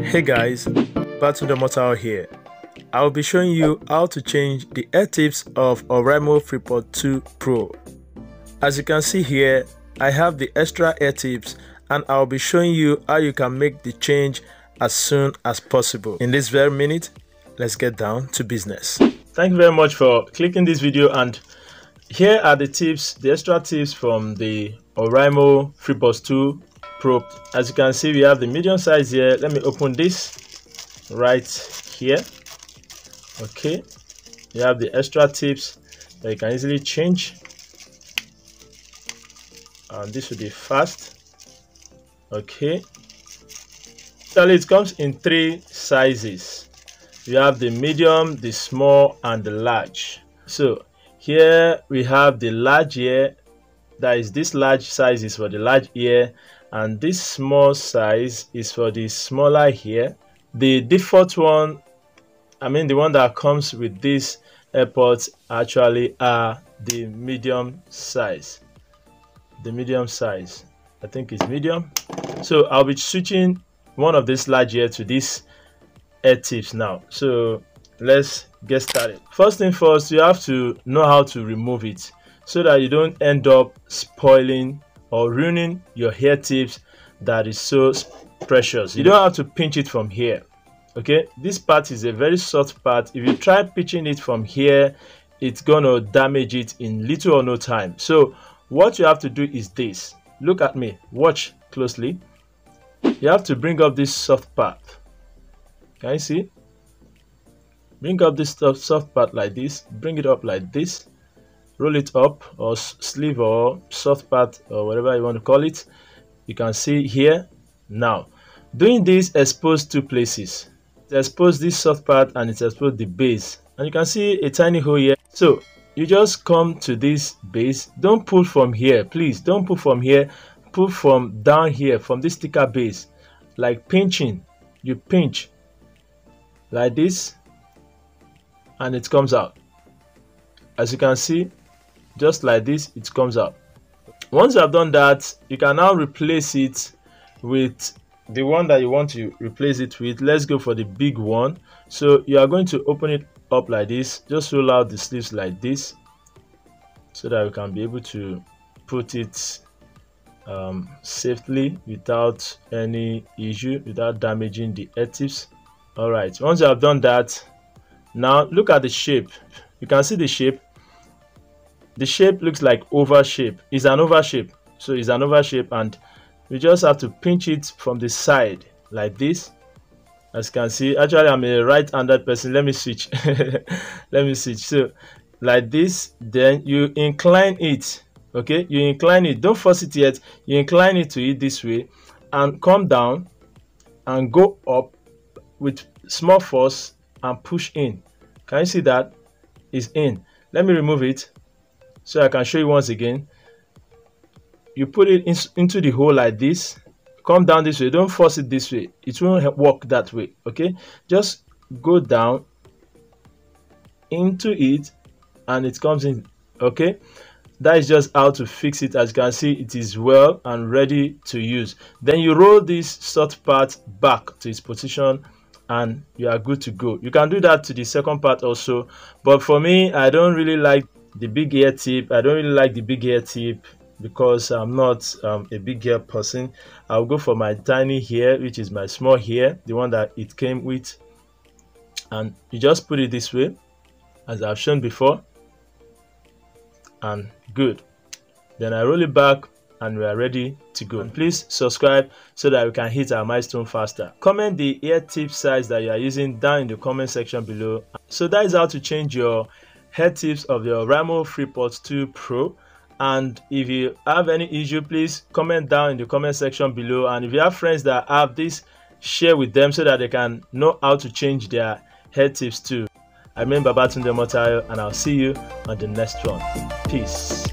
Hey guys, babsomotden here. I'll be showing you how to change the ear tips of Oraimo Freepods 2 Pro. As you can see here, I have the extra ear tips and I'll be showing you how you can make the change as soon as possible. In this very minute, let's get down to business. Thank you very much for clicking this video, and here are the tips, the extra tips from the Oraimo Freepods 2 Pro. As you can see, we have the medium size here. Let me open this right here. Okay, you have the extra tips that you can easily change, and this will be fast. Okay, so it comes in 3 sizes. You have the medium, the small, and the large. So here we have the large ear. That is, this large size is for the large ear, and this small size is for the smaller ear. The default one, the one that comes with these AirPods, actually are the medium size. The medium size, I think it's medium. So I'll be switching one of this large ear to this ear tips now. So let's get started. First thing first, you have to know how to remove it so that you don't end up spoiling or ruining your ear tips that is so precious. You don't have to pinch it from here. Okay, this part is a very soft part. If you try pinching it from here, it's gonna damage it in little or no time. So what you have to do is this. Look at me, watch closely. You have to bring up this soft part. Can you see? Bring up this soft part like this. Bring it up like this. Roll it up, or sleeve, or soft part, or whatever you want to call it. You can see here. Now, doing this expose 2 places. It expose this soft part and it expose the base, and you can see a tiny hole here. So you just come to this base. Don't pull from here, please. Don't pull from here. Pull from down here, from this sticker base, like pinching. You pinch like this, and it comes out. As you can see, just like this, it comes out. Once you have done that, you can now replace it with the one that you want to replace it with. Let's go for the big one. So you are going to open it up like this. Just roll out the sleeves like this so that you can be able to put it safely without any issue, without damaging the ear tips. All right, once you have done that, now look at the shape. You can see the shape. The shape looks like oval shape. It's an oval shape. So it's an oval shape, and we just have to pinch it from the side like this. As you can see, actually I'm a right-handed person. Let me switch. Let me switch. So like this, then you incline it. Okay, you incline it. Don't force it yet. You incline it to it this way and come down and go up with small force and push in. Can you see that? It's in. Let me remove it so I can show you once again. You put it into the hole like this. Come down this way. Don't force it this way. It won't work that way. Okay, just go down into it and it comes in. Okay, that is just how to fix it. As you can see, it is well and ready to use. Then you roll this soft part back to its position and you are good to go. You can do that to the second part also, but for me, I don't really like the big ear tip. I don't really like the big ear tip because I'm not a big ear person. I'll go for my tiny hair, which is my small hair, the one that it came with, and you just put it this way as I've shown before, and good. Then I roll it back and we are ready to go. And please subscribe so that we can hit our milestone faster. Comment the ear tip size that you are using down in the comment section below. So that is how to change your ear tips of the Oraimo Freepods 2 Pro. And if you have any issue, please comment down in the comment section below. And if you have friends that have this, share with them so that they can know how to change their ear tips too. I remain babsomotden, and I'll see you on the next one. Peace.